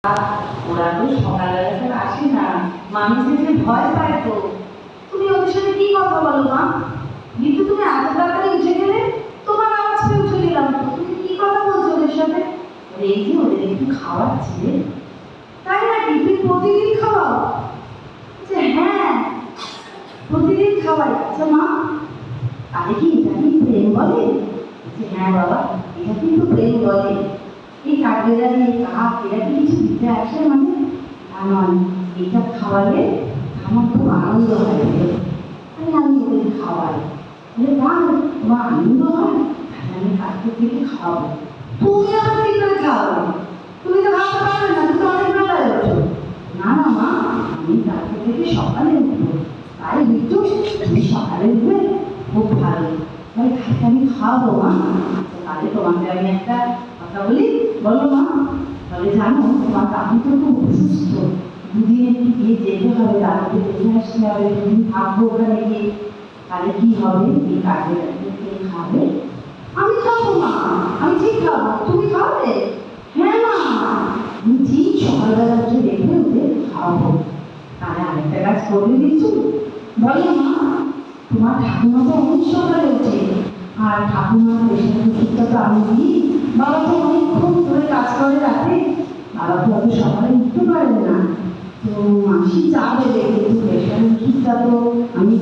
ওরা তো সকালবেলা তো আসে না, মানুষ দেখলে ভয় পায় তো। তুমি ওদের সাথে কি কথা বলো মা? কিন্তু তুমি এত তাড়াতাড়ি উঠে গেলে, তোমার আওয়াজ পেয়ে উঠে গেলাম তো। তুমি কি কথা বলছো ওদের সাথে? এই যে ওদের একটু খাওয়াচ্ছি রে। তাই নাকি? তুমি প্রতিদিন খাওয়াও? আচ্ছা হ্যাঁ, প্রতিদিন খাওয়াই। আচ্ছা মা, তাহলে কি এটা কি প্রেম বলে? বলছে, হ্যাঁ বাবা, এটা কিন্তু প্রেম বলে। এই কাঠবেড়ালি, এই কাক, এরা কি কিছু দিতে আসে মানে? তা নয়, এটা খাওয়ালে আমার খুব আনন্দ হয়। আমি ওদের খাওয়াই। তাই তোমার আনন্দ হয়, তাহলে আমি কালকে থেকে খাওয়াবো। তুমি আবার কি করে খাওয়াবে? তুমি তো খাওয়াতে পারবে না, তুমি তো অনেক বেলায় ওঠো। না না মা, আমি কালকে থেকে সকালে উঠবো। তাই বিট্টু, তুমি সকালে উঠবে, খুব ভালো। তাহলে কালকে আমি খাওয়াবো মা। আচ্ছা তাহলে তোমাকে আমি একটা কথা বলি, বলো মা। তাহলে জানো, তোমার কাকু তো খুব অসুস্থ, দুদিন একটু গিয়ে যেতে হবে, তাদেরকে দেখে আসতে হবে, দুদিন থাকবো ওখানে গিয়ে। তাহলে কি হবে, এই কাজে কে খাবে? আমি খাবো মা, আমি ঠিক খাবো। তুমি খাবে? হ্যাঁ মা, আমি ঠিক সকালবেলা উঠে দেখে ওদের খাওয়াবো। তাহলে আরেকটা কাজ করবে দিচ্ছ, বলো মা। তোমার ঠাকুমা তো অনেক সকালে ওঠে, আর ঠাকুমার প্রেশার ওষুধটা তো আমি দিই। বাবা তো অনেকক্ষণ ধরে কাজ করে রাতে, বাবা তো অত সকালে উঠতে পারেন না। তো মাসি চা দেবে, কিন্তু প্রেশার ওষুধটা তো আমি